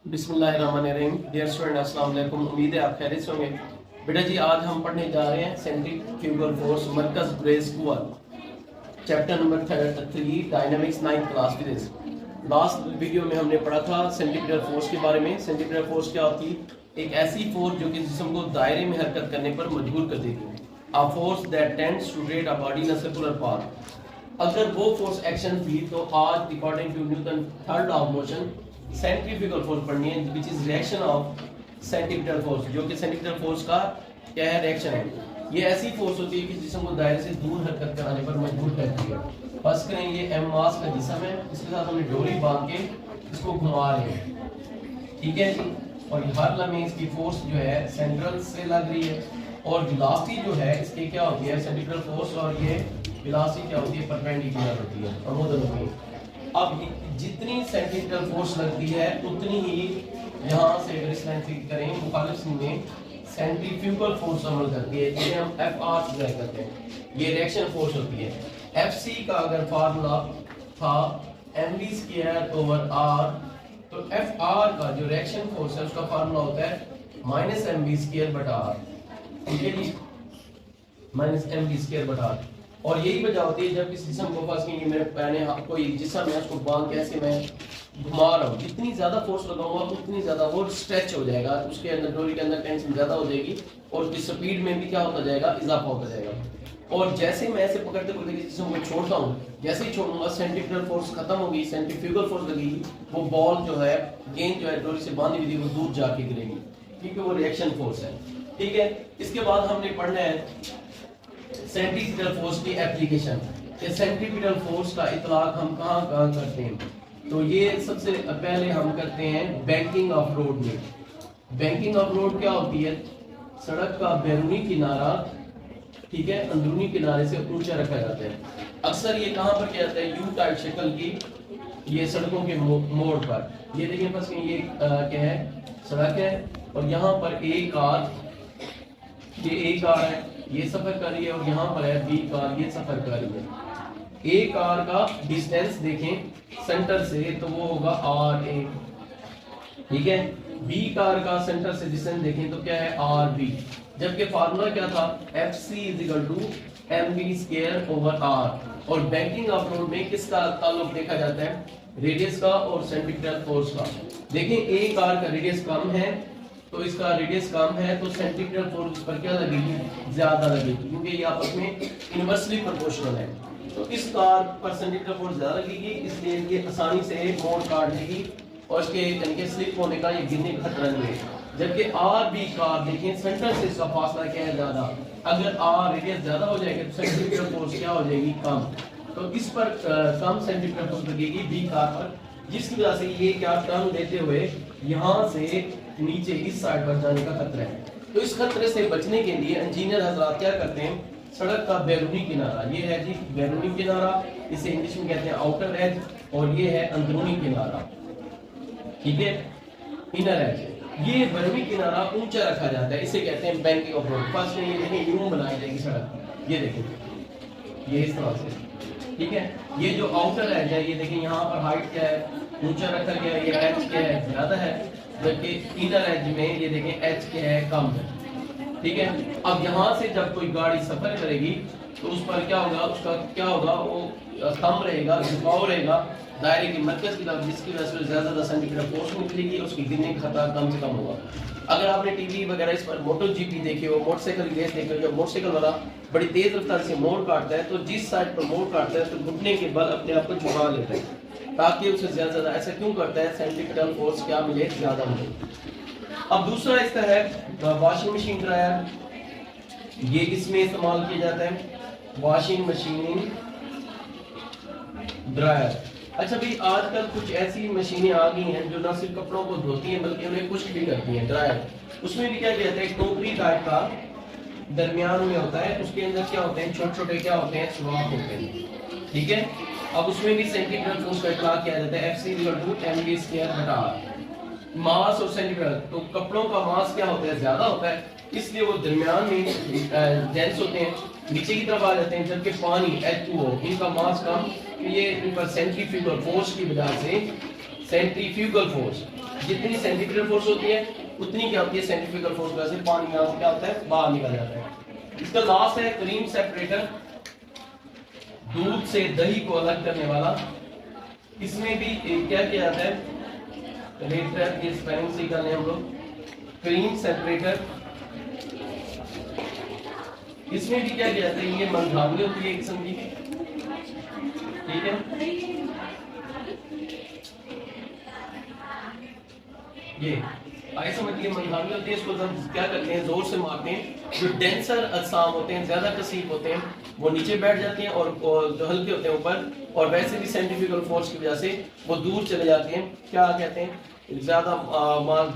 बिस्मिल्लाहिर्रहमानिर्रहीम। Dear student, अस्सलाम वालेकुम। उम्मीद है आप खैरियत से होंगे। बेटा जी, आज हम पढ़ने जा रहे हैं सेंट्रीफ्यूगल फोर्स, मरकज ग्रेस कुआ, chapter number 3, dynamics, 9th class physics. Last video में हमने पढ़ा था सेंट्रीपिटल फोर्स के बारे में। सेंट्रीपिटल फोर्स क्या होती है? एक ऐसी फोर्स जो कि जिस्म को दायरे में हरकत करने पर मजबूर कर देती है। A force that tends to rotate a body in a circular path. अगर वो फोर्स एक्शन थी तो आज according to Newton third law of motion centrifugal force पढ़नी है, which is reaction of centripetal force, जो कि सेंट्रीपिटल फोर्स का क्या है? रिएक्शन है। ये ऐसी फोर्स होती है कि जिस्म को दायरे से दूर हरकत कराने पर मजबूर करती है। फर्स्ट करें, ये एम मास का जिस्म है, इसके साथ हमने डोरी बांध के इसको घुमा रहे हैं, ठीक है जी। और हर लम्हे इसकी फोर्स जो है सेंट्रल से लग रही है, और वेलोसिटी जो है इसकी क्या होती है? सेंट्रीपिटल फोर्स और ये वेलोसिटी क्या होती है? परपेंडिकुलर होती है, अमूदन होती है। अब जितनी सेंट्रीपिटल फोर्स लगती है उतनी ही यहाँ से अगर इस लाइन से करें मुखालिफ में सेंट्रीफ्यूगल फोर्स अमल करती है, जिसे हम एफ आर से करते हैं। ये रिएक्शन फोर्स होती है। एफ सी का अगर फार्मूला था M V square over R, तो एफ आर का जो रिएक्शन फोर्स है उसका फार्मूला होता है माइनस एम वी स्क्वायर बटा आर, ठीक है जी, माइनस एम वी स्क्वायर बटा आर। और यही वजह होती है जब किसी जिस्म को फंस के मैंने कोई जिस्म है उसको बांध के ऐसे मैं घुमा रहा हूँ, जितनी ज्यादा फोर्स लगाऊंगा उतनी ज्यादा वो स्ट्रेच हो जाएगा, उसके अंदर डोरी के अंदर टेंशन ज्यादा हो जाएगी और उसकी स्पीड में भी क्या होता जाएगा? इजाफा होता जाएगा। और जैसे मैं ऐसे पकड़ते पकड़ते जिस्म को छोड़ता हूँ, जैसे ही छोड़ूंगा सेंट्रीपिटल फोर्स खत्म होगी, सेंट्रीफ्यूगल फोर्स लगेगी, वो बॉल जो है, गेंद जो है डोरी से बांधी हुई थी वो दूर जाके गिरेगी, क्योंकि वो रिएक्शन फोर्स है, ठीक है। इसके बाद हमने पढ़ना है सेंट्रीपिटल फोर्स की एप्लीकेशन। ये सेंट्रीपिटल फोर्स का इतलाक हम कहाँ कहाँ करते हैं? तो ये सबसे पहले हम करते हैं बैंकिंग ऑफ रोड में। बैंकिंग ऑफ रोड क्या होती है? सड़क का बैरूनी किनारा, ठीक है, अंदरूनी किनारे से ऊंचा रखा जाता है। अक्सर ये कहाँ पर किया जाता है? यू टाइप शक्ल की ये सड़कों के मोड़ पर। ये देखिए बस ये क्या है? सड़क है, और यहाँ पर एक कार, ये एक कार है, ये सफर कर रही है, और यहाँ पर है बी कार, ये सफर कर रही है। ए कार का डिस्टेंस देखें सेंटर से तो वो होगा आर ए, ठीक है। बी कार का सेंटर से डिस्टेंस देखें तो क्या है? R B. जबकि फार्मूला क्या था? F C is equal to M B square over R. और बैंकिंग ऑफ रोड में किसका ताल्लुक देखा जाता है? रेडियस का और सेंट्रीपिटल फोर्स का। देखें ए कार का रेडियस कम है, तो इसका रेडियस कम है तो सेंट्रीपिटल फोर्स पर क्या लगेगी? ज्यादा लगेगी, क्योंकि ये आपस में इनवर्सली प्रोपोर्शनल है। तो इस कार पर सेंट्रीपिटल फोर्स ज्यादा लगेगी, इसलिए ये आसानी से मोड़ काट देगी और इसके इनके स्लिप होने का, ये गिरने का खतरा नहीं है। जबकि आर बी कार देखें सेंटर से इसका फासला क्या है? ज्यादा। अगर आर रेडियस ज्यादा हो जाएगा तो सेंट्रीपिटल फोर्स क्या हो जाएगी? कम। तो इस पर कम सेंट्रीपिटल फोर्स लगेगी बी कार पर, जिसकी वजह से ये क्या टर्न देते हुए यहाँ से नीचे इस साइड पर जाने का खतरा है। तो इस खतरे से बचने के लिए इंजीनियर हजरात क्या करते हैं? सड़क का बैरूनी किनारा, ये है जी बैरूनी किनारा, इसे इंग्लिश में कहते हैं आउटर एज, और ये है अंदरूनी किनारा, ठीक है, इनर एज। ये बैरूनी किनारा ऊंचा रखा जाता है, इसे कहते हैं बैंकिंग ऑफ रोड। फर्स्ट में ये देखें यूं बनाई जाएगी सड़क, ये देखें ये इस तरह से, ठीक है। ये जो आउटर एज है, ये देखें यहाँ पर हाइट क्या है? ऊंचा रखा गया, ये एज क्या है? ज्यादा है, जबकि इनर एज में ये देखें एच क्या है? कम है, ठीक है। अब यहाँ से जब कोई गाड़ी सफर करेगी तो उस पर क्या होगा? उसका क्या होगा? वो कम रहेगा, झुकाव रहेगा दायरे की मरकज की तरफ, जिसकी वजह से ज्यादा सेंटीमीटर फोर्स निकलेगी, उसकी गिरने का खतरा कम से कम होगा। अगर आपने टीवी वगैरह इस पर मोटो जीपी देखे हो, मोटरसाइकिल रेस देखे हो, जब मोटरसाइकिल वाला बड़ी तेज रफ्तार से मोड़ काटता है तो जिस साइड पर मोड़ काटता है तो घुटने के बल अपने आप को झुका लेता है ताकि उसे ज्यादा। ऐसा क्यों करता है? सेंट्रीपिटल फोर्स क्या मिले? ज्यादा मिले। अब दूसरा इसका है वॉशिंग मशीन ड्रायर, ये इसमें इस्तेमाल किया जाता है, वॉशिंग मशीन ड्रायर। अच्छा भाई, आजकल कुछ ऐसी मशीनें आ गई हैं जो न सिर्फ कपड़ों को धोती हैं बल्कि उन्हें खुश्क भी करती हैं, ड्रायर। उसमें भी क्या किया जाता है? टोकरी टाइप का दरमियान में होता है, उसके अंदर क्या होते हैं? छोटे छोटे क्या होते हैं? सुराख होते हैं, ठीक है। अब उसमें भी सेंटीमीटर फोर्स का इतलाक किया जाता है, F C equal to M V square बटा आर। मास और सेंटीमीटर, तो कपड़ों का मास क्या होता है? ज्यादा होता है, इसलिए वो दरमियान में डेंस होते हैं, नीचे की तरफ आ जाते हैं। जबकि पानी H2O, इनका मास कम, ये इन पर सेंट्रीफ्यूगल फोर्स की वजह से, सेंट्रीफ्यूगल फोर्स जितनी सेंट्रीफ्यूगल फोर्स होती है उतनी क्या होती है सेंट्रीफ्यूगल फोर्स की वजह से पानी यहाँ से क्या होता है बाहर निकल जाता है। इसका लास्ट है क्रीम सेपरेटर, दूध से दही को अलग करने वाला। इसमें भी क्या किया जाता है, रेटर की स्पेलिंग सीख लें हम लोग, क्रीम सेपरेटर। इसमें भी क्या किया जाता है, ये मंधावली होती है एक किस्म की, ठीक है। ये आइए समझिए मंधावली होती है, इसको हम क्या करते हैं जोर से मारते हैं, जो डेंसर अजसाम होते हैं ज्यादा कसीब होते हैं वो नीचे बैठ जाते हैं और जो हल्के होते हैं ऊपर, और वैसे भी सेंट्रीफ्यूगल फोर्स की वजह से वो दूर चले जाते हैं। क्या कहते हैं, ज्यादा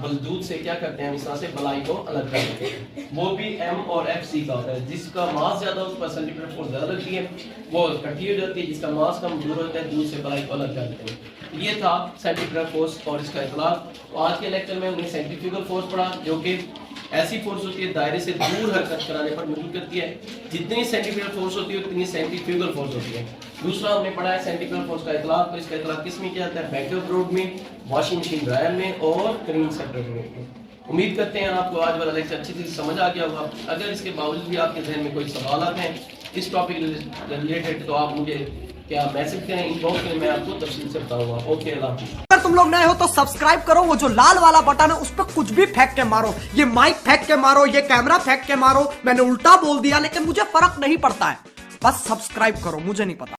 दूध से क्या करते हैं इस तरह से बलाई को अलग कर देते हैं। वो भी एम और एफ सी का होता है, जिसका मास ज्यादा उस पर सेंटीमीटर फोर्स ज्यादा लगती है वो इकट्ठी हो जाती है, जिसका मास कम दूर होता है दूध से बलाई को अलग कर देते हैं। ये था सेंटीमीटर फोर्स और इसका इतलाक। तो आज के लेक्चर में हमने सेंट्रीफ्यूगल फोर्स पढ़ा, जो कि ऐसी फोर्स होती है दायरे से दूर हरकत कराने पर मदद करती है। जितनी सेंट्रीफ्यूगल फोर्स होती है उतनी सेंट्रीफ्यूगल फोर्स होती है। दूसरा हमने पढ़ा है सेंट्रीफ्यूगल फोर्स का इतलाक, तो इसका इतलाक किस में किया जाता है, बैकअप रोड में, वॉशिंग मशीन ड्रायर में और क्रीम सेपरेटर में। उम्मीद करते हैं आपको आज वाला लेक्चर अच्छी तरह समझ आ गया होगा। अगर इसके बावजूद भी आपके जहन में कोई सवाल आते हैं इस टॉपिक रिलेटेड तो आप मुझे क्या मैसेज करें इनबॉक्स में, मैं आपको तफसील से बताऊंगा। ओके, अल्लाह हाफिज़। अगर तुम लोग नए हो तो सब्सक्राइब करो, वो जो लाल वाला बटन है उस पर कुछ भी फेंक के मारो, ये माइक फेंक के मारो, ये कैमरा फेंक के मारो, मैंने उल्टा बोल दिया लेकिन मुझे फर्क नहीं पड़ता है, बस सब्सक्राइब करो, मुझे नहीं पता।